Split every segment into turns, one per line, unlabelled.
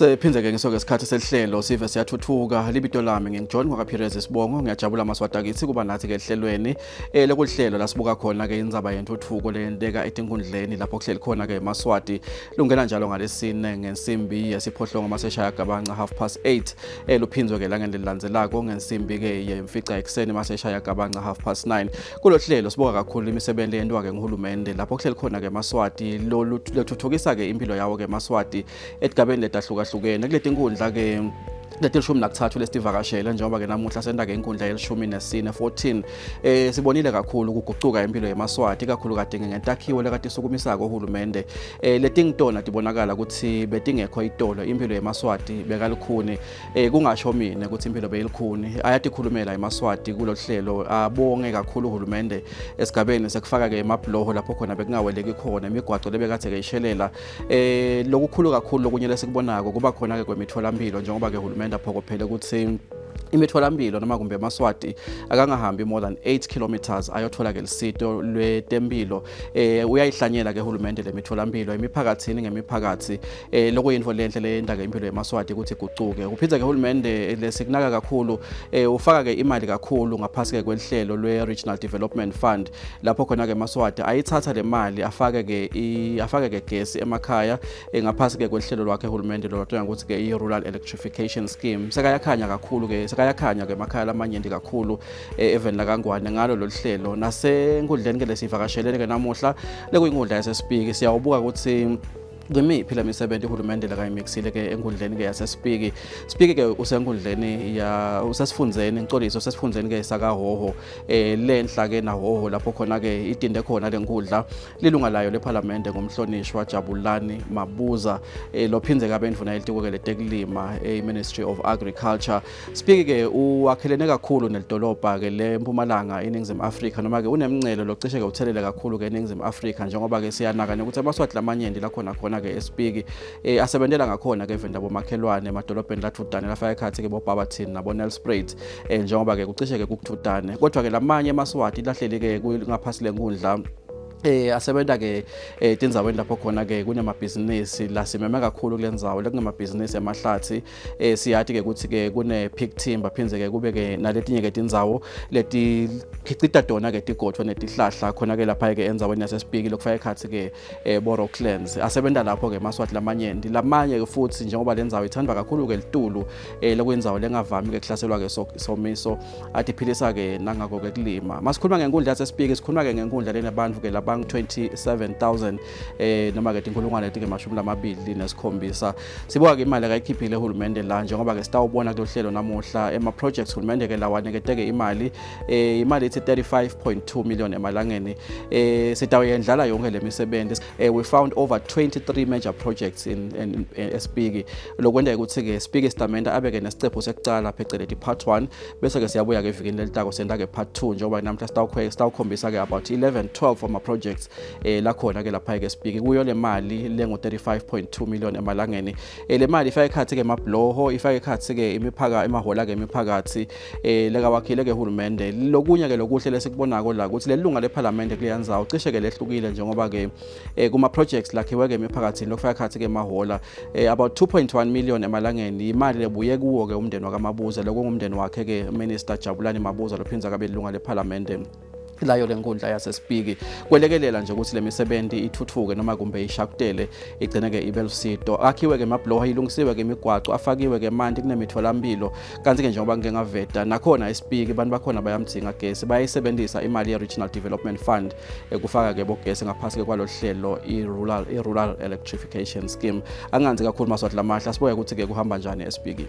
Sephindze-ke ngisoke isikhathi sehlelo Sive Siyatfutfuka libito lami ngingiJohn ngakaPhirezi Sibongo ngiyajabula maswata kithi kuba nathi ke ehlelweni lokuhlelo lasibuka khona ke indzaba yentuthuko leyenteka etinkundleni lapho kuhleli khona ke eMaswati lungena njalo ngalesine ngensimbi yesiphohlongo maseshaya gabanca 8:30 luphinzwe ke la ngelilandzelako ngensimbi ke yemfica ekseni maseshaya gabanca 9:30 kulo hlelo sibuka kakhulu imisebenzi eyentwa ke nguhulumende lapho kuhleli khona ke eMaswati lothuthukisa ke impilo yawo ke eMaswati etigabeni hlukene kuleti nkundla ke letilishumi nakuthathu lesivakashela njengoba ke namuhla senda ke inkundla yelishumi nesine 14 sibonile kakhulu ukuguquka impilo yeMaswati kakhulu kade ngentakhiwo lekade isukumisako uhulumende letingitona tibonakala ukuthi betingekho itolo impilo yeMaswati bekalukhuni kungasho mina ukuthi impilo beyilikhuni ayatikhulumela eMaswati kulo hlelo abonge kakhulu uhulumende esigabeni sekufaka ke emabloho lapho khona bekungaweleki khona imigwaco lebekade ke ishelela lokukhulu kakhulu lokunye lesikubonako kuba khona ke kwemitholampilo njengoba ke uhulumende aphokophele ukuthi imitholampilo noma kumbe eMaswati akangahambi more than 8 kilometers ayothola ke lisito lwetempilo uyayihlanyela ke uhulumende lemitholampilo emiphakathini ngemiphakathi lokuyinto lenhle leyenda ke impilo yeMaswati ukuthi igucuke uphinza ke uhulumende lesikunaka kakhulu ufaka ke imali kakhulu ngaphasi ke kwehlelo lwe-Regional Development Fund lapho khona ke eMaswati ayithatha le mali afake ke gesi emakhaya ngaphasi ke kwehlelo lwakhe uhulumende lothola ukuthi ke i-Rural Electrification Scheme sekayakhanya kakhulu ke sekayakhanya ke emakhaya lamanyenti kakhulu even la kaNgwane ngalo loluhlelo nasenkundleni ke lesivakashelene ke namuhla lekuyinkundla yasesipiki siyawubuka ukuthi kwemiphi la misebenzi uhulumende la kayimixile ke enkundleni ke yasesipiki sipiki ke usenkundleni ya usesifundzeni ngixoliso sesifundzeni ke sakahoho lenhla ke nahoho lapho khona ke idinde khona lenkundla lilunga layo leParliament ngomhlonishwa Jabulani Mabuza lophinze ke abendvuna elitiko ke letekulima eMinistry of Agriculture sipiki ke uwakhelene kakhulu nelidolobha ke leMpumalanga eNingizimu Afrika noma ke unemncelo locishe ke uthelele kakhulu ke eNingizimu Afrika njengoba ke siyanaka ukuthi eMaswati lamanyenti la khona ke esipiki asebenzela ngakhona ke evenda bomakhelwane emadolobheni lathudane lafaka ekhathi ke boBabathini nabo Nelspruit njengoba ke kucishe ke kukuthudane kodwa ke lamanye eMaswati lahleli ke ngaphasi lenkundla asebenta ke tindzaweni lapho khona ke kunemabhizinisi la simeme kakhulu kulendzawo lekungemabhizinisi emahlathi siyathi ke ukuthi ke kune pig timber phinze ke kube ke naletinye ke tindzawo leti khicita tona ke tigodvo netihlahla khona ke lapha ke endzaweni yasesipiki lokufaka ekhathi ke Boroughlens asebenta lapho ke eMaswati lamanyenti lamanye ke futhi njengoba lendzawo ithandwa kakhulu ke litulu lokuyindzawo lengavami ke kuhlaselwa ke somiso atiphilisa ke nangako ke kulima masikhuluma ngenkundla yasesipiki sikhuluma ke ngenkundla lenabantu ke 27,000 noma ke inkulungwane letike 27 sibuka ke imali akayikhiphile uhulumende la njengoba ke sitawubona kulo hlelo namuhla ema projects uhulumende ke lawane keteke imali ethi 35.2 million emalangeni sitawuyendlala yonke lemisebenzi we found over 23 major projects in Espiki lokwenda ukuthi ke Espiki stamenta abeke nesicepho sekucala phecelezi part 1 bese ke siyabuya ke evikini lelitako senda ke part 2 njengoba namhla sitawukhombisa ke about 11-12 ama projects la khona ke lapha ke Espiki kuyo le mali lengo 35.2 million emalangeni le mali ifaka ekhathi ke emabloho ifaka ekhathi ke emahola ke emiphakathi leka wakhile ke uhulumende lokunye ke lokuhle lesikubonako la ukuthi lelunga leParliament kuyanzawo cishe ke lehlukile njengoba ke kuma projects lakhiwe ke emiphakathini lokufaka ekhathi ke emahola about 2.1 million emalangeni imali lebuye kuwo ke umndeni wakaMabuza lokungumndeni wakhe ke Minister Jabulani Mabuza lophinza kabe ilunga leParliament layo lenkundla yasesipiki kwelekelela nje ukuthi lemisebenzi ithuthuke noma kumbe ishakutele igcine ke ibelusito akhiwe ke emabloho ilungisiwe ke imigwaco afakiwe ke manje kunemitholampilo kanti ke njengoba ngeke ngaveta nakhona esipiki abantu bakhona bayamdinga gesi bayisebenzisa imali ye-Regional Development Fund kufaka ke bogesi ngaphasi ke kwalo hlelo i-Rural Electrification Scheme anganzi kakhulu Maswati lamahla sibuye ukuthi ke kuhamba njani esipiki.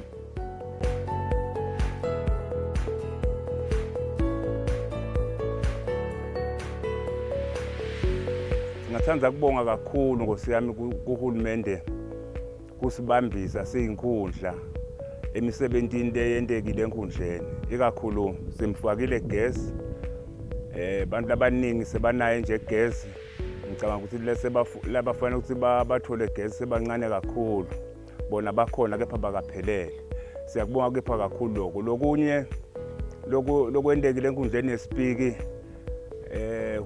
Ngathanza kubonga kakhulu ngosiyami kuhulumende kusibambisa siyinkundla emisebenzini leyendekile enkundleni ikakhulu simfakile gas abantu abaningi sebanayo nje gas ngicabanga ukuthi lese labafana ukuthi bathole gas sebancane kakhulu bona bakhona kepha bakaphelele siyakubonga kepha kakhulu lokunye lokwendekile enkundleni yesipiki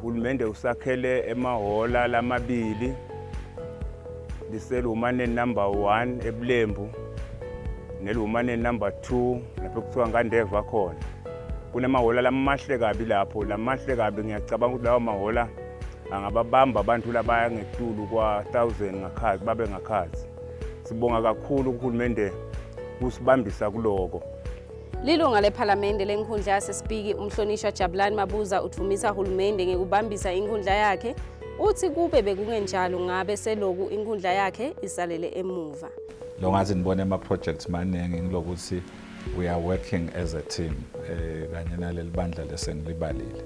hulumende usakhele emahola lamabili liselumaneni number 1 ebulembu nelumaneni number 2 lapho kuthiwa ngandeva khona. Kunamahhola lamahle kabi lapho, lamahle kabi ngiyacabanga ukuthi lawo mahhola angababamba abantu labaya ngetulu kwa 1000 ngakhazi babe ngakhazi. Sibonga kakhulu kuhulumende kusibambisa kuloko.
Lilunga lePhalamende lenkundla yasesipiki umhlonishwa Jabulani Mabuza uthumisa uhulumende ngekubambisa inkundla yakhe uthi kube bekungenjalo ngabe seloku inkundla yakhe isalele emuva.
Lo ngathi nibone ama projects maningi ngilokuthi we are working as a team kanye naleli bandla lesengilibalile.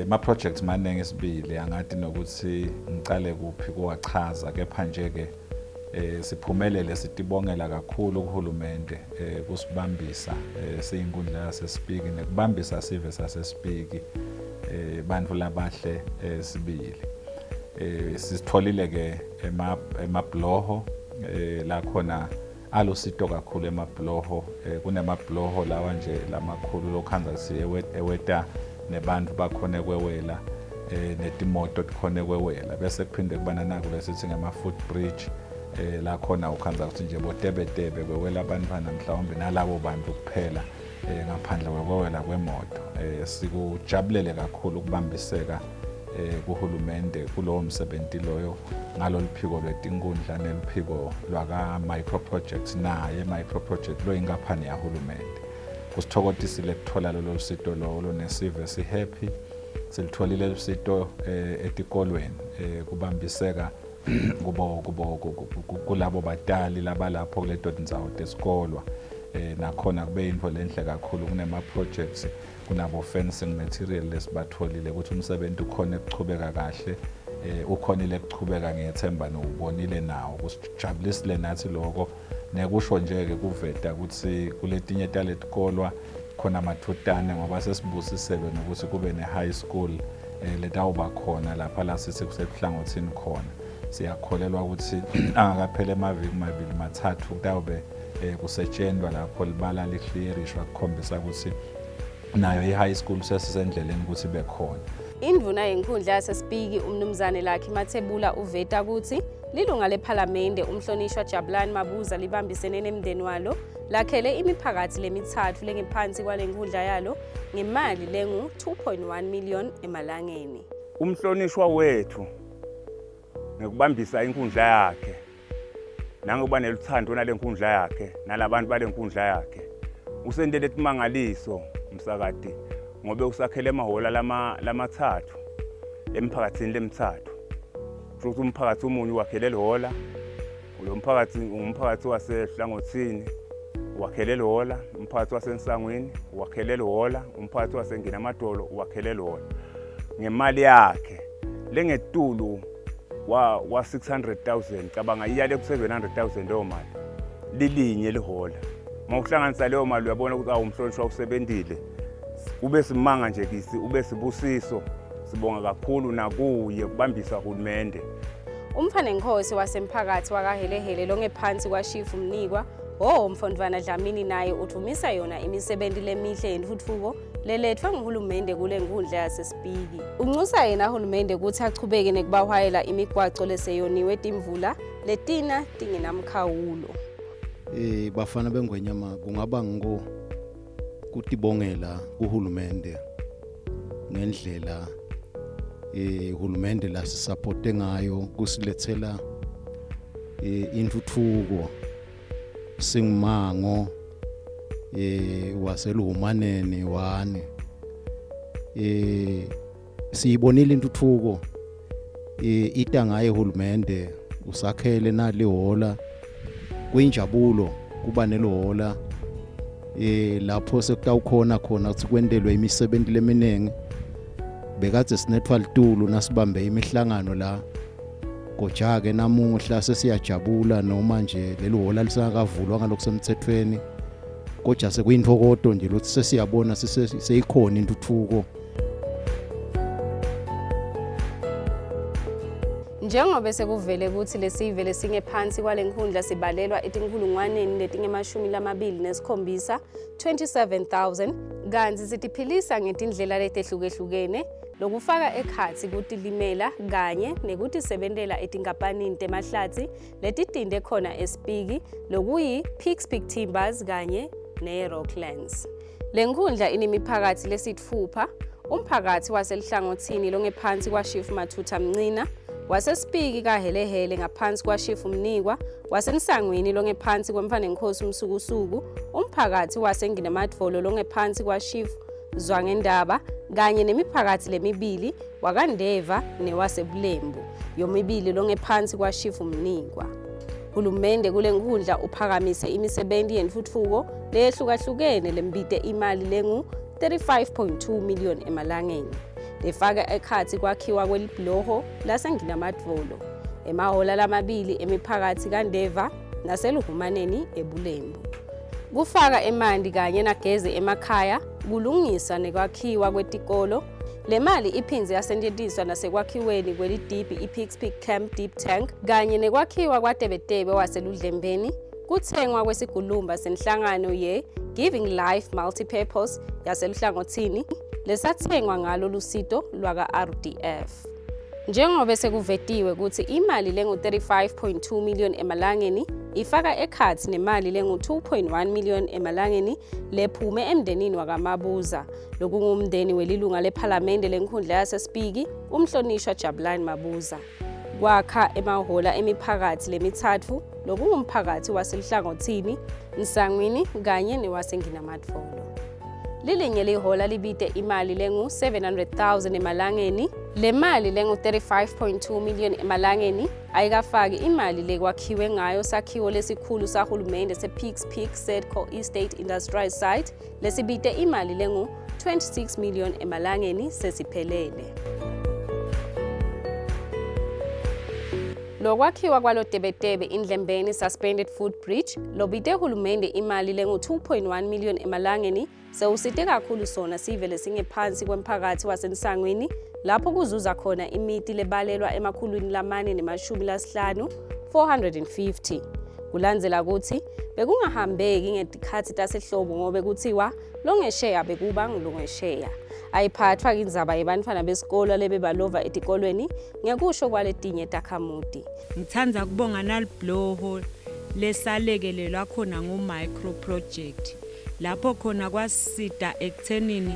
Ma projects maningi sibili angathi nokuthi ngicale kuphi kuwachaza kepha nje ke siphumelele sitibongela kakhulu kuhulumende kusibambisa siyinkundla yasesipiki nekubambisa Sive sasesipiki bantu labahle sibili. Sisitholile ke emabloho la khona alusito kakhulu emabloho kunemabloho lawa nje lamakhulu lokhanza siye eweta nebantu bakhona kwewela netimoto tikhona kwewela bese kuphinde kubana naku lesithi ngama footbridge la khona ukhanza ukuthi nje botebetebe kwewela abantu mhlawumbe nalabo bantu kuphela ngaphandle kwewela kwemoto. Sikujabulele kakhulu ukubambiseka kuhulumende kulowo msebenzi loyo ngaloliphiko lwetinkundla neliphiko lwaka micro projects naye micro project lo ingaphani yahulumende. Kusithokotisile ukuthola lolu sito lo neSive si happy silitholile lusito etikolweni kubambiseka kulabo batali labalapho kuleto tindzawo tesikolwa nakhona kube into lenhle kakhulu kunema projects kunabo fencing material lesibatholile ukuthi umsebenzi ukhona ukuchubeka kahle ukhonile ukuchubeka ngiyethemba nobonile nawo kusijabulisile nathi lokho nekusho nje ke kuveta ukuthi kuletinye taletikolwa khona mathutane ngoba sesibusisebe nokuthi kube ne high school letawuba khona lapha la sisekuhlangothini khona. Siyakholelwa ukuthi angakaphela emaviki mabili mathathu kutawube kusetshenzwa lapho libala lihlierishwa kukhombisa ukuthi nayo i-high school sesisendleleni ukuthi bekhona.
Indvuna yenkundla yasesipiki umnumzane lakhe Mathebula uveta ukuthi lilunga lePhalamende umhlonishwa Jabulani Mabuza libambisene nemndeni walo lakhele imiphakathi lemithathu lengephansi kwalenkundla yalo ngemali lengu 2.1 million emalangeni.
Umhlonishwa wethu ngekubambisa inkundla yakhe nangokuba neluthando nalenkundla yakhe nalabantu balenkundla yakhe usendele imangaliso umsakati ngobe usakhele amahhola lamathathu emphakathini lemithathu futhi umphakathi umunye wakhele lehola lo mphakathi umphakathi wasehlangothini wakhele lehola umphakathi wasensangweni wakhele lehola umphakathi wasengina amadolo wakhele lehola ngemali yakhe lengetulu wa 600,000 cabanga iyale ku 700,000 leyo mali lilinye lehola mawuhlanganisa leyo mali uyabona ukuthi awumhlonishwa usebenzile ube simanga nje kisi ube sibusiso sibonga kakhulu nakuye kubambisa uhulumende.
Umfanenkosi wasemphakathi wakahelehele longephansi kwaShifu Mnikwa Mfondvana Dlamini naye uthumisa yona imisebenzi lemihle yentuthuko lelethwa nguhulumende kule nkundla yasesipiki. Unxusa yena uhulumende ukuthi achubeke nekubahwayela imigwaco leseyoniwe timvula letina tingenamkhawulo.
Bafana bengwenyama kungaba ngo kutibongela kuhulumende ngendlela uhulumende la sisupporte ngayo kusilethela intuthuko singimango waseluhumaneni wane siyibonile intuthuko itangaye uhulumende usakhele nalihola kuyinjabulo kuba nelohola lapho sekutawukhona khona ukuthi kwendelwe imisebenzi leminengi bekade sinethwa litulu nasibambe imihlangano la koja ke namuhla sesiyajabula noma nje lelihola lisakavulwa ngalokho semthethweni koja sekuyinthokodo nje lokuthi sesiyabona seyikhona intuthuko.
Njengoba sekuvele ukuthi leSive lesingephansi kwalenkundla sibalelwa etinkulungwaneni letinge-27,000 kanti sitiphilisa ngetindlela letehlukehlukene lokufaka ekhatsi kutilimela kanye nekutisebentela etinkampanini temahlathi letitinde khona eSpiki lokuyi-Peak Timbers kanye ne-Rocklands. Le nkhundla inemiphakathi lesithupha, umphakathi waselihlangothini longephansi kwaShifu Mathutha Mncina, waseSpiki kaHelehele ngaphansi kwaShifu Mnikwa, waseNsangweni longephansi kwemfanenkosi uMsukusuku, umphakathi waseNginamadvolo longephansi kwaShifu Zwangendaba kanye nemiphakathi lemibili wakaNdeva newaseBulembu, yomibili longephansi kwaShifu Mnikwa. Uhulumende kule nkhundla uphakamise imisebenti yentfutfuko leyehlukahlukene lembite imali lengu-35.2 million emalangeni. Lefaka ekhatsi kwakhiwa kwelibhloho laseNginamadvolo, emahhola lamabili emiphakathi kaNdeva naseluhumaneni eBulembu. Kufaka emanti kanye nagezi emakhaya, kulungisa nekwakhiwa kwetikolo. Le mali iphindze yasetjentiswa nasekwakhiweni kwelidibhi iPeak Camp Deep Tank kanye nekwakhiwa kwaTebetebe waseludlembeni, kuthengwa kwesigulumba senhlangano ye-Giving Life Multipurpose yaseluhlangothini lesathengwa ngalo lusito lwaka-RDF. Njengobe sekuvetiwe ukuthi imali lengu-35.2 million emalangeni ifaka ekhatsi nemali lengu-2.1 million emalangeni lephume emndenini wakamabuza, lokungumndeni welilunga lephalamende lenkhundla yaseSpiki umhlonishwa Jabulani Mabuza. Kwakha emahhola emiphakathi lemithatfu lokungumphakathi waselihlangothini, Nsangweni kanye newaseNginamadvolo. Lilinye lihola libite imali lengu-700,000 emalangeni. Le mali lengu-35.2 million emalangeni ayikafaki imali lekwakhiwe ngayo sakhiwo lesikhulu sahulumende se-Peak Sedco Estate Industrial Site lesibite imali lengu-26 million emalangeni sesiphelele. Lokwakhiwa kwalo Tebetebe indlembeni Suspended Footbridge lobite hulumende imali lengu-2.1 million emalangeni sewusite kakhulu sona Sive lesingephansi kwemphakathi waseNsangweni lapho kuzuza khona imiti lebalelwa emakhulwini lamane nemashumi lasihlanu 450. Kulandzela ukuthi bekungahambeki ngetikhatsi tasehlobo ngobe kuthiwa longesheya bekuba ngilongesheya. Ayiphathwa indzaba yebantfwana besikolo lebebalova etikolweni ngekusho kwaletinye takhamuti.
Ngithanda kubonga nalibhloho lesalekelelwa khona ngo-micro project lapho khona kwasida ekuthenini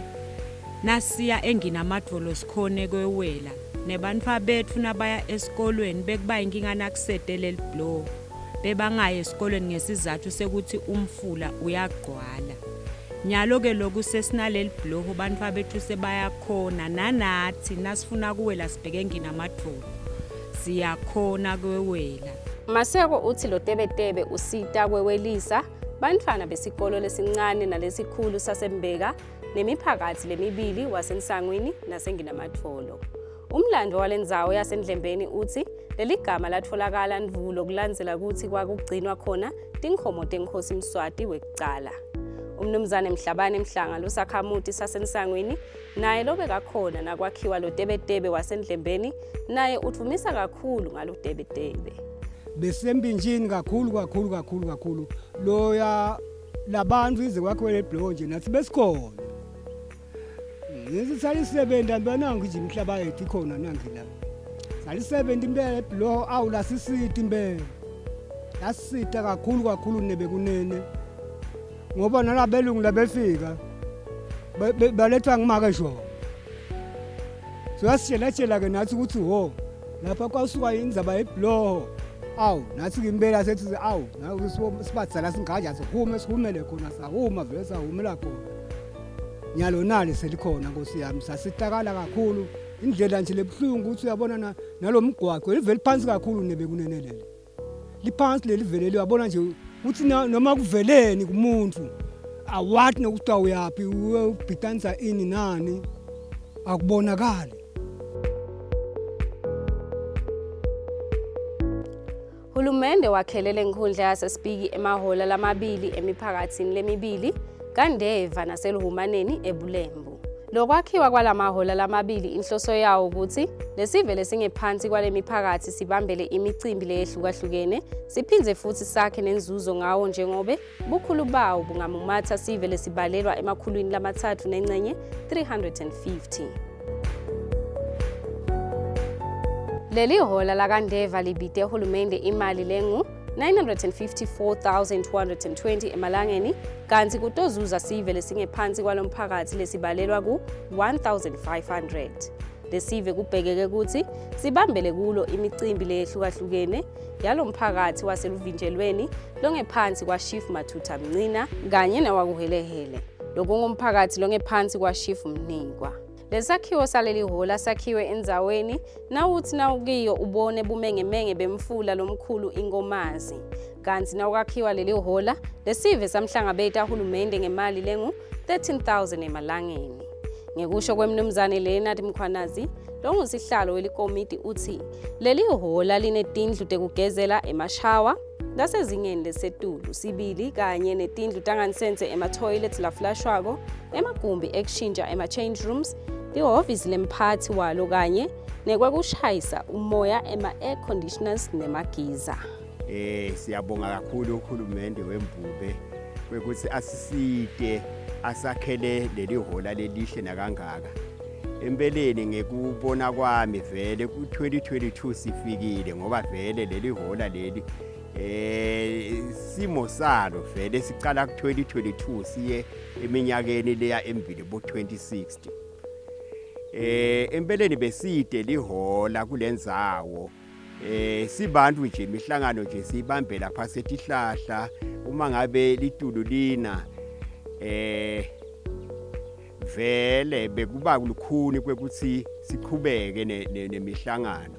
nasiya eNginamadvolo sikhone kwewela nebantfa bethu nabaya esikolweni bekuba inkinga nakusede lelibhloho bebangaye esikolweni ngesizathu sekuthi umfula uyagqwala. Nyalo ke lokhu sesinaleli bhloho bantfa bethu sebayakhona nanathi nasifuna kuwela sibheke eNginamadvolo siyakhona kwewela.
Maseko uthi lo Tebetebe usita kwewelisa bantfwana besikolo lesincane nalesikhulu saseMbeka nemiphakathi lemibili waseNsangweni naseNginamadvolo. Umlando walendzawo yasendlembeni uthi leli gama latfolakala ndvulo kulandzela ukuthi kwakugcinwa khona tinkhomo tenkhosi Mswati wekucala. Umnumzane Mhlabane Mhlanga losakhamuti saseNsangweni naye lobekakhona nakwakhiwa lo Tebetebe wasendlembeni naye uthumisa kakhulu ngalo Tebetebe.
Besembinjini kakhulu loya labantu ize kwakhiwe lebhloho nje nathi besikhona. Ngisalisebenta bananga nje imhlaba yethu ikhona nangila. Salisebenta impela lebhloho awulasisita impela. Lasita kakhulu nebekunene. Ngoba nalabelungu labefika baletha ngimake sho. Siyasitshela ke nathi ukuthi ho lapha kwasuka indzaba yebhloho. Awu nathi kimpela sethi awu naku sibatsala singaja sihumele khona sahuma vele sahumela khona. Nyalo nali selikhona Nkosi yami sasitakala kakhulu indlela nje lebhlungu ukuthi uyabona nalomgwaqo livele phansi kakhulu nebekunene leli. Liphansi leli vele uyabona nje uthi noma kuveleni kumuntu awathi nokuthi uyapi ubhitanisa ini nani akubonakali.
Hulumende wakhelele nkhundla yaseSpiki emahhola lamabili emiphakathini lemibili kaNdeva naseluhumaneni eBulembu. Lokwakhiwa kwalamahhola lamabili inhloso yawo ukuthi lesive lesingephansi kwale miphakathi sibambele imicimbi leyehlukahlukene siphindze futhi sakhe nenzuzo ngawo njengobe bukhulu bawo bungamumatha sive lesibalelwa emakhulwini lamathathu nencenye 350. Leli hola la kaNdeva libide uhulumende imali lengu 954,220 emalangeni kanti kutozuza Sive lesingephansi kwalomphakathi lesibalelwa ku 1,500. Lesive kubhekeke ukuthi sibambele kulo imicimbi lehlukahlukene yalomphakathi waseluvinjelweni longephansi kwaShifu Mathutha Mncina kanye nawakuhelehele lokungumphakathi longephansi kwaShifu Mningwa. Lesakhiwo saleli hola sakhiwe endzaweni nawuthi nawukiyo ubone bumengemenge bemfula lomkhulu iNkomazi. Kanti nawukakhiwa leli hola lesive samhlangabeta uhulumende ngemali lengu 13,000 emalangeni. Ngekusho kwemnumzane Leonard Mkhwanazi longusihlalo welikomiti uthi leli hola linetindlu tekugezela emashawa lasezingeni lesetulu sibili kanye netindlu tangansense ema-toilets laflashwako emagumbi ekushintsha ema-change rooms lihhovisi lemphathi walo kanye nekwakushayisa umoya ema-air conditioners nemagiza.
Siyabonga kakhulu uhulumende wembube kwekuthi asiside asakhele leli hola lelihle nakangaka. Empeleni ngekubona kwami vele ku-2022 sifikile ngoba vele leli hola leli simo salo vele sicala ku-2022 siye eminyakeni leya embili bo-2060. Empeleni beside lihola kulendzawo sibantu nje imihlangano nje siyibambela phasi etihlahla uma ngabe litulu lina vele bekuba lukhuni kwekuthi siqhubeke nemihlangano.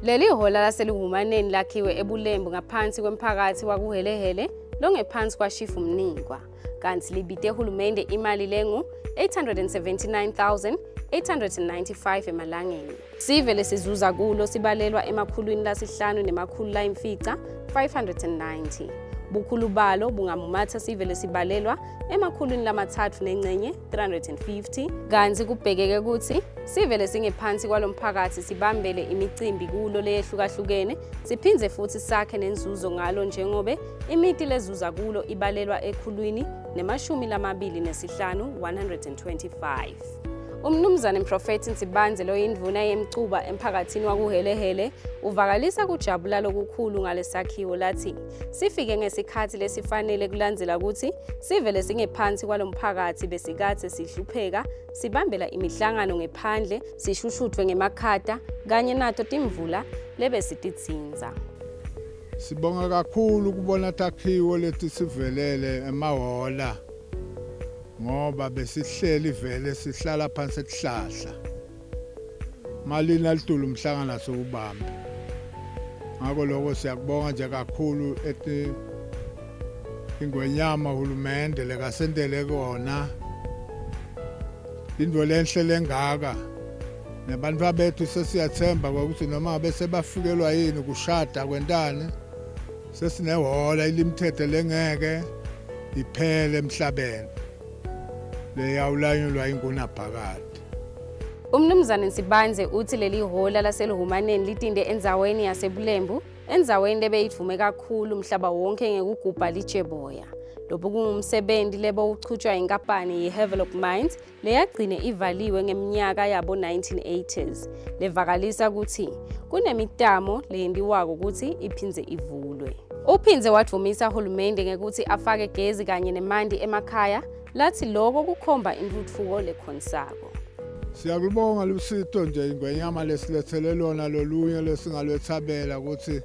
Leli hola laseluhumaneni lakhiwe ebulembu ngaphansi kwemphakathi wakuhelehele longephansi kwaShifu Mningwa kanti libide uhulumende imali lengu 879,895 emalangeni. Sive lesizuza kulo sibalelwa emakhulwini lasihlanu nemakhulu layimfica 590. Bukhulu balo bungamumatha Sive lesibalelwa emakhulwini lamathathu nencenye 350 kanti kubhekeke ukuthi Sive lesingephansi kwalomphakathi sibambele imicimbi kulo leyehlukahlukene siphindze futhi sakhe nenzuzo ngalo njengobe imiti lezuza kulo ibalelwa ekhulwini nemashumi lamabili nesihlanu 125. Umnumzane Mprofeti Nsibanze loyindvuna yemcuba emphakathini wakuhelehele uvakalisa kujabula lokukhulu ngalesakhiwo lathi sifike ngesikhathi lesifanele kulandzela ukuthi Sive lesingephansi kwalomphakathi besikade sihlupheka sibambela imihlangano ngephandle sishushuthwe ngemakhata kanye nato timvula lebesitidzinza.
Sibonga kakhulu kubona takhiwo leti sivelele emahola ngoba besihleli vele sihlala phansi etihlahla malina litulu umhlangano sowubamba ngako lokho siyakubonga nje kakhulu ethi ingwenyama uhulumende lekasendele kona indvo lenhle lengaka nebantu bethu sesiyathemba ukuthi noma bese bafikelwa yini kushada kwentane sesinehola ilimthetho lengeke iphele emhlabeni leyawulanyulwa ingunabhakade.
Umnumzane Nsibanze uthi leli hola laseluhumaneni litinde endzaweni yasebulembu endzaweni lebeyidvume kakhulu umhlaba wonke ngekugubha lijeboya. Lobu kungumsebenzi lebo uchutshwa inkampani ye-Havelock Mines leyagcine ivaliwe ngeminyaka yabo 1980s. Levakalisa ukuthi kunemitamo leyendiwako ukuthi iphindze ivulwe. Uphindze wadvumisa uhulumende ngekuthi afake gezi kanye nemanti emakhaya lathi lokho kukhomba intuthuko lekhonsako.
Siyakubonga lusito nje ingwenyama lesilethele lona lolunye lesingalwethabela ukuthi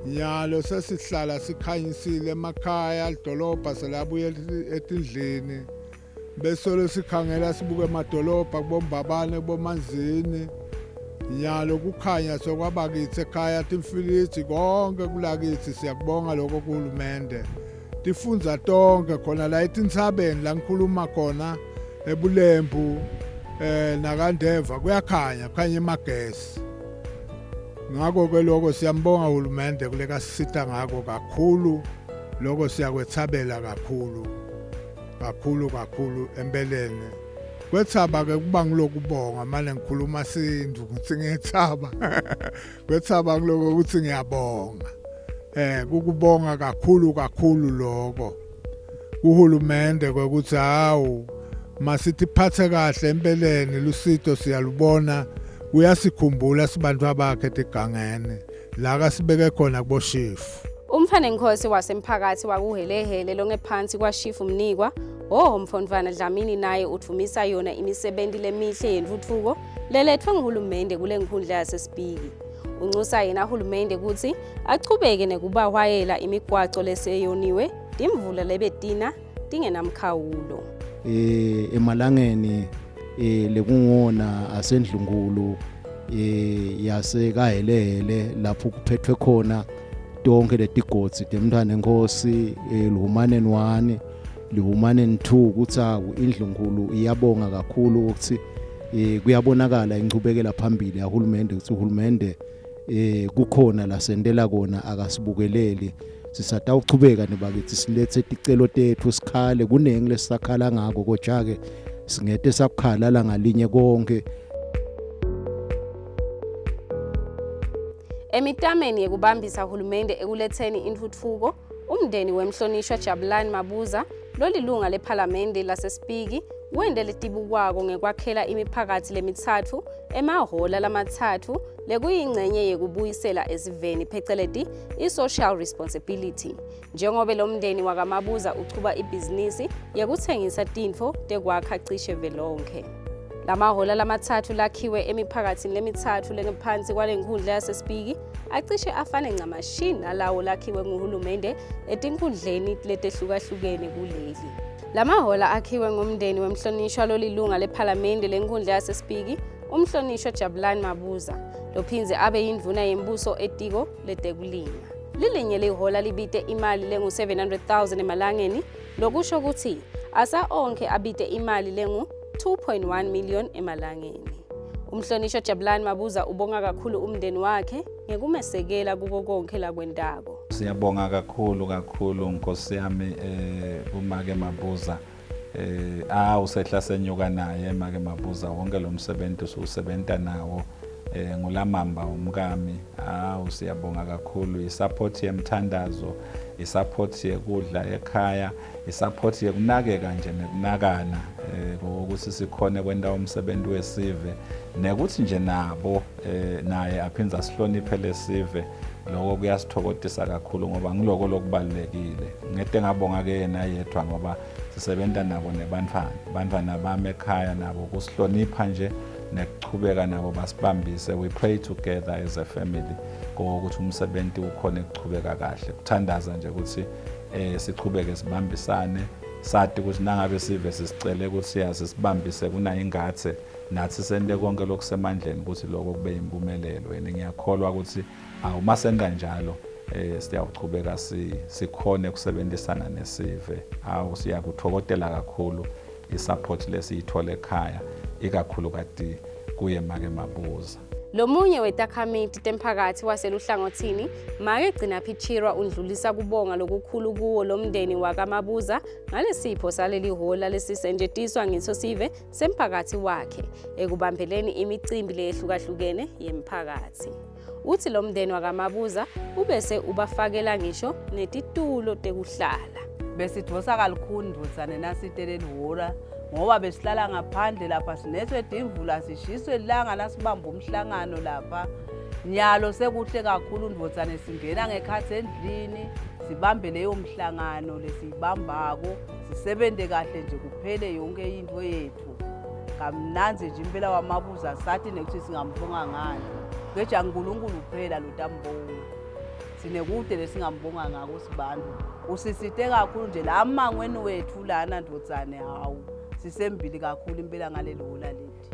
nyalo sesihlala sikhanyisile emakhaya lidolobha selabuye etindlini bese lesikhangela sibuke emadolobha kubombabane bomanzini nyalo kukhanya sokwabakithi ekhaya timfilithi konke kulakithi siyakubonga lokho kuhulumende tifunza tonke khona la etintsabeni la ngikhuluma khona ebulembu nakandeva kuyakhanya kukhanya emagesi ngako ke lokho siyambonga uhulumende kuleka sisita ngako kakhulu lokho siyakwethabela kakhulu empeleni kwethaba ke kuba ngilokubonga manje ngikhuluma sindu ukuthi ngiyethaba kwethaba ngiloko ukuthi ngiyabonga kukubonga kakhulu lokho uhulumende kwekuthi hawu masithi phathe kahle empeleni lusito siyalubona uyasikhumbula sibantu abakhe etigangene la kasibeke khona kuboshefu.
Umfanenkosi wasemphakathi wakuhelehele longephansi kwaShifu Mnikwa, Mfondvana Dlamini naye uthumisa yona imisebenzi lemihle yentuthuko lelethwa nguhulumende kule nkundla yasesipiki. Uncusa yena uhulumende ukuthi achubeke nekubahwayela imigwaco leseyoniwe timvula lebetina tingenamkhawulo.
Emalangeni lekungona asendlungulu yasekahelele lapho kuphethwe khona tonke letigotsi temntwana enkosi luhumaneni 1 luhumaneni 2 kuthi indlungulu iyabonga kakhulu ukuthi kuyabonakala incubekela phambili yahulumende ukuthi uhulumende kukhona la sendela kona akasibukeleli sisata uchubeka nebakithi silethe ticelo tethu sikhale kunengi lesakhala ngako kodwa ke singete sakukhala la ngalinye konke.
Emitameni yekubambisa uhulumende ekuletheni intuthuko, umndeni wemhlonishwa Jabulani Mabuza lolilunga lephalamende lasesipiki wende letibukwako ngekwakhela imiphakathi lemithathu emahola lamathathu lekuyingcenye yekubuyisela esiveni pheceleti i-social responsibility. Njengobe lo mndeni wakamabuza uchuba ibhizinisi yekuthengisa tintfo tekwakha cishe velonke. Lamahola lamathathu lakhiwe emiphakathini lemithathu lengephansi kwalenkundla yasesipiki acishe afane ncamashini nalawo lakhiwe nguhulumende etinkundleni letehlukahlukene kuleli. Lamahola akhiwe ngumndeni wemhlonishwa lolilunga lephalamende lenkundla yasesipiki umhlonishwa Jabulani Mabuza lophinze abe yindvuna yembuso etiko letekulima. Lilinye lehola libite imali lengu 700,000 emalangeni lokusho ukuthi asa onke abite imali lengu 2.1 million emalangeni. Umhlonishwa Jabulani Mabuza ubonga kakhulu umndeni wakhe ngekumesekela kuko konke lakwentako.
Siyabonga kakhulu Nkosi yami uMake Mabuza usehla senyuka naye Make Mabuza wonke lo msebenzi usebenta nawo ngulamamba umkami. Siyabonga kakhulu isupport yemthandazo, isupport yekudla ekhaya, isupport yekunakeka nje nekunakana ukuthi sikhone kwenda umsebenzi weSive nekuthi nje nabo naye aphinza sihloniphe leSive. Lokho kuyasithokozisa kakhulu ngoba ngiloko lokubalekile. Ngete ngabonga ke yena yedwa ngoba sisebenza nabo nebantwana bami ekhaya nabo kusihlonipha nje nekuchubeka nabo basibambise. We pray together as a family ukuthi umsebenzi ukhona ukuchubeka kahle. Kuthandaza nje ukuthi sichubeke sibambisane sathi ukuthi nangabe Sive sisicele ukuthi sibambise kunayo ingathe nathi sende konke lokusemandleni ukuthi lokho kube impumelelo. Yena ngiyakholwa ukuthi uma senza njalo siyachubeka sikhone ukusebenzisana neSive. Siyakuthokozela kakhulu isupport lesiyithola ekhaya ikakhulu kati kuye Make Mabuza.
Lomunye wetakhamiti temphakathi waseluhlangothini Make Gcina Phichirwa undlulisa kubonga lokukhulu kuwo lomndeni wakamabuza ngalesipho saleli hola lesisenjetiswa ngiSosive semphakathi wakhe ekubambeleni imicimbi lehlukahlukene yemphakathi. Uthi lo mndeni wakamabuza ubese ubafakela ngisho netitulo tekuhlala.
Besithosa kalukhuni ndotsane nasiteleli hola ngoba besihlala ngaphandle lapha sinethwe imvula sishiswe ilanga nasibamba umhlangano lapha. Nyalo sekuhle kakhulu ndotsane singena ngekhathi endlini sibambe leyo mhlangano lesibambako sisebente kahle nje kuphele yonke into yethu. Kamnanzi nje impela wamabuza sathi nekuthi singambonga ngani. Ngeja uNkulunkulu kuphela lotambonga. Sinekude lesingambonga ngako sibantu. Usisite kakhulu nje la mangweni wethu lana ndotsane hawu. Sisembili kakhulu impela ngalelo hola lethi.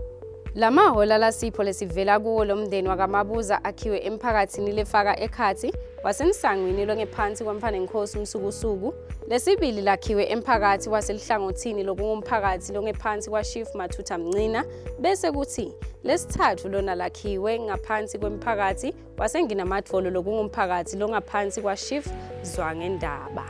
Lamahola lasipho lesivela kuwo lomndeni wakamabuza akhiwe emphakathini lefaka ekhathi wasemsangweni longephansi kwamfanenkosi umsukusuku. Lesibili lakhiwe emphakathi waselihlangothini lokungumphakathi longephansi kwaShifu Mathutha Mncina bese kuthi lesithathu lona lakhiwe ngaphansi kwemphakathi wasenginamadvolo lokungumphakathi longaphansi kwaShifu Zwangendaba.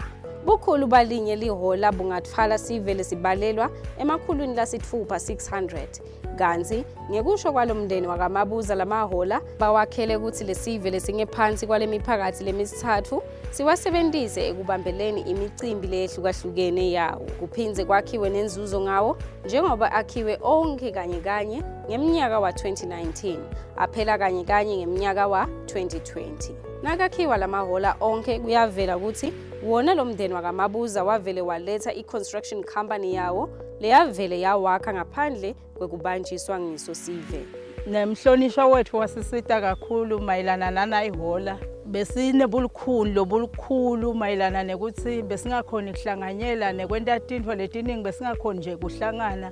Bukhulu balinye lihola bungatfala Sive lesibalelwa emakhulwini lasithupha 600. kanti ngekusho kwalomndeni wakamabuza lamahola bawakhele ukuthi lesive lesingephansi kwale miphakathi lemisithathu siwasebenzise ekubambeleni imicimbi lehlukahlukene yawo kuphinze kwakhiwe nenzuzo ngawo njengoba akhiwe onke kanye ngeminyaka wa-2019 aphela kanye ngeminyaka wa-2020 nakakhiwa lamahola onke kuyavela ukuthi wona lo mndeni wakamabuza wavele waletha i-construction company yawo leyavele yawakha ngaphandle kwekubanjiswa ngiso Sive.
Nemhlonishwa wethu wasisita kakhulu mayelana nanayihola. Besinebulukhulu mayelana nekuthi besingakhoni kuhlanganyela nekwenta tintfo letiningi besingakhoni nje kuhlangana.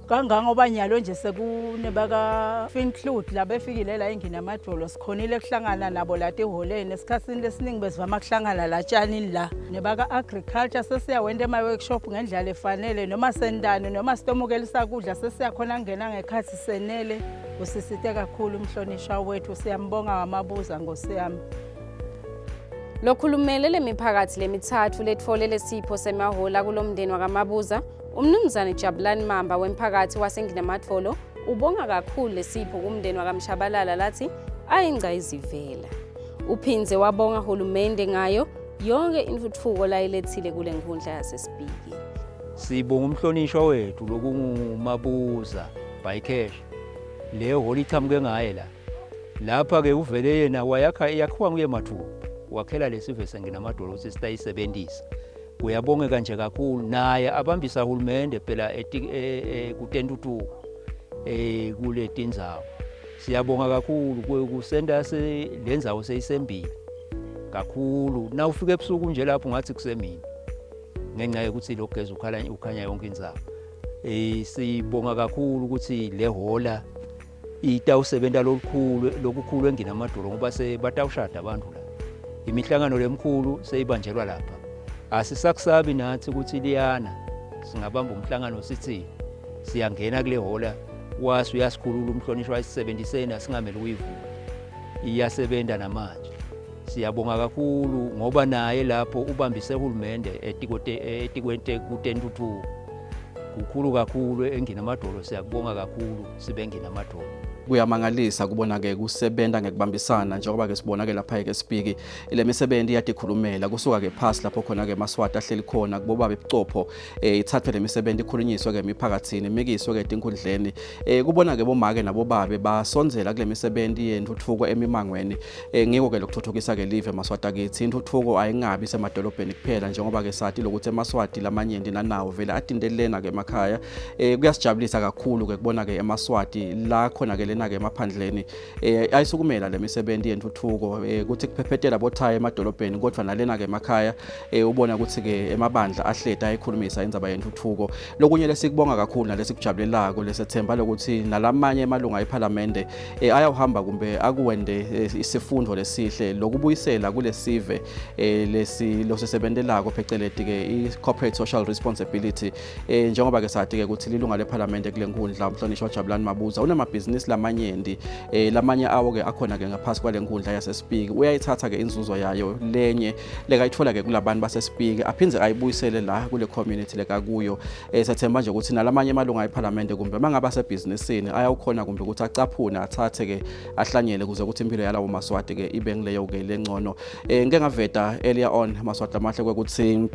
Kangangoba nyalo nje sekunebaka Finclude labefikile la engina amadolo sikhonile kuhlangana nabo lati holeni esikhatsini lesiningi bezivama kuhlangana la tshanini la nebaka agriculture sesiyawenda ema workshop ngendlela efanele noma sendane noma sitomukelisa kudla sesiyakhona ngena ngekhathi senele usisite kakhulu umhlonishwa wethu siyambonga wamabuza ngosiyami.
Lokhulumele lemiphakathi lemithathu letfolele sipho semahola kulomndeni wakamabuza umnumzane Jabulani Mamba wemphakathi wasenginamatfolo ubonga kakhulu lesipho kumndeni wakamshabalala lathi ayingca izivela. Uphinze wabonga hulumende ngayo yonke intuthuko layilethile kule nkundla yasesipiki.
Sibonga umhlonishwa wethu lokungumabuza by cash. Le holi thamke ngaye la. Lapha ke uvele yena yakhiwa nguye Mathuba. Wakhela lesive senginamadolo ukuthi sitayisebenzisa. Uyabongeka nje kakhulu naye abambisa uhulumende phela kutentuthuko kule tindzawo. Siyabonga kakhulu kusenda lendzawo seyisembili kakhulu. Na ufike ebusuku nje lapho ngathi kusemini. Ngenxa yokuthi lokugeza ukhanya yonke indzawo. Sibonga kakhulu ukuthi le hola itawusebenta lokukhulu enginamadolo ngoba sebatawushada abantu la. Imihlangano lemkhulu seyibanjelwa lapha. Asisakusabi nathi ukuthi liyana singabamba umhlangano sithi siyangena kule hola wasu uyasikhulula umhlonishwa ayisebenzisena singamele uyivula iyasebenza namanje. Siyabonga kakhulu ngoba naye lapho ubambise uhulumende etikwente kutentuthuko kukhulu kakhulu enginamadolo siyakubonga kakhulu sibenginamadolo.
Kuyamangalisa kubona-ke kusebenta ngekubambisana njengoba-ke sibona-ke lapha-ke sipiki ile misebenzi yadikhulumela kusuka-ke phasi lapho khona-ke amaswati ahleli khona kubobabe ebucopho ithathwe le misebenzi ikhulunyiswe-ke emiphakathini imikiswe-ke etinkundleni kubona-ke bomake nabobabe basonzela kule misebenzi yentuthuko emimangweni ngiko-ke lokuthuthukisa-ke live emaswati akithi intuthuko ayingabi semadolobheni kuphela njengoba-ke sathi lokuthi emaswati lamanyenti nanawo vele adindelena-ke emakhaya kuyasijabulisa kakhulu-ke kubona-ke emaswati la khona-ke lena-ke emaphandleni ayisukumela le misebenzi yentuthuko ukuthi kuphephethela bothaya emadolobheni kodwa nalena-ke emakhaya ubona ukuthi-ke emabandla ahleda ayikhulumisa indzaba yentuthuko. Lokunye lesikubonga kakhulu nalesikujabulelako lesethemba lokuthi nalamanye emalunga ephalamende ayawuhamba kumbe akuwende isifundo lesihle lokubuyisela kule Sive losisebentelako pheceleti-ke i-corporate social responsibility njengoba-ke sathi-ke ukuthi lilunga lephalamende kule nkundla umhlonishwa Jabulani Mabuza unamabhizinisi lamanyendi lamanye awo-ke akhona-ke ngaphasi kwale nkundla yasesipiki uyayithatha-ke inzuzo yayo lenye lekayithola-ke kulabantu basesipiki aphinze ayibuyisele la kule community lekakuyo sethemba nje ukuthi nalamanye amalunga ephalamende kumbe mangabe asebhizinisini ayawukhona kumbe ukuthi acaphune athathe-ke ahlanyele kuze ukuthi impilo yalawo maswati-ke ibe ngileyo-ke lengcono. Ngeke ngaveta earlier on maswati amahle kwekuthi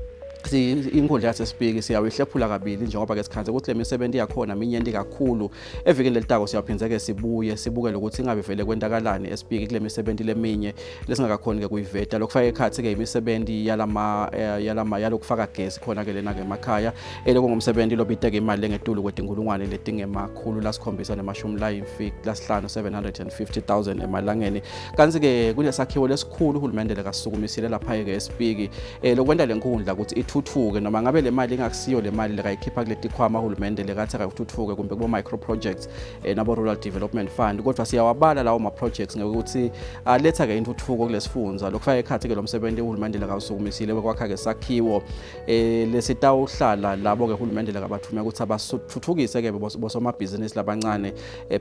inkundla yasesipiki siyawihlephula kabili njengoba-ke sikhanze ukuthi le misebenzi yakhona minyenti kakhulu evikini lelitako siyaphinze-ke sibuke lokuthi ingabe vele kwentakalani esipiki kule misebenzi leminye lesingakakhoni-ke kuyiveta lokufaka ekhathi-ke imisebenzi yalokufaka gesi khona-ke lena-ke emakhaya lokungumsebenzi lobiteke imali engetulu kwetinkulungwane letingemakhulu lasikhombisa nemashumi lasihlanu 750,000 emalangeni. Kanti-ke kulesakhiwo lesikhulu uhulumende lekasisukumisile lapha-ke esipiki lokwenta le nkundla ukuthi ithuthuke noma ngabe le mali ingakusiyo le mali lekayikhipha kuleti khwama uhulumende lekathi akuthuthuke kumbe kubo micro projects nabo rural development fund kodwa siyawabala lawo ma projects ngokuthi aletha-ke intuthuko kulesifunza lokufaka ekhathi-ke lo msebenzi uhulumende lekawusukumisile wekwakha-ke sakhiwo lesitawuhlala labo-ke uhulumende lekabathume ukuthi abathuthukise-ke bosomabhizinisi labancane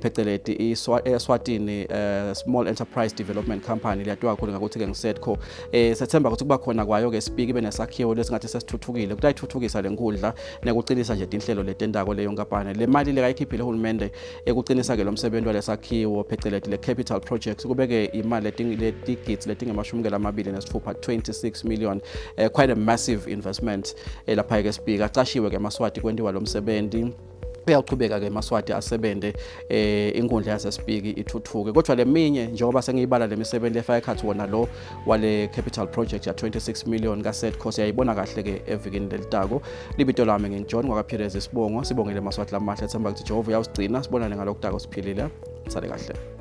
pheceleti Eswatini Small Enterprise Development Company liyathiwa kakhulu ngakuthi-ke ngisetco sethemba ukuthi kuba khona kwayo-ke sipiki ibe nesakhiwo lesingathi esesithuthukile kutayithuthukisa lenkundla nekuqinisa nje inhlelo letendako leyo nkampani le mali le kayikhiphile uhulumende ekuqinisa ke lo msebenzi walesakhiwo phecelezi le capital projects kubeke imali letigidi letingemashumi 26 million quite a massive investment lapha ke speaker aqashiwe ke eMaswati kwenziwa lo msebenzi uyaqhubeka ke eMaswati asebende inkundla yasesipiki ithuthuke kodwa leminye njengoba sengiyibala lemisebenzi efaka ekhathi wona lo wale capital project ya 26 million ka set cost yayibona kahle ke evikini lelitako libito lami ngingiJohn ngakaPhirezi Sibongo sibongele eMaswati lamahle ethemba ukuthi Jehova uyasigcina sibonane ngalokudako siphilile sale kahle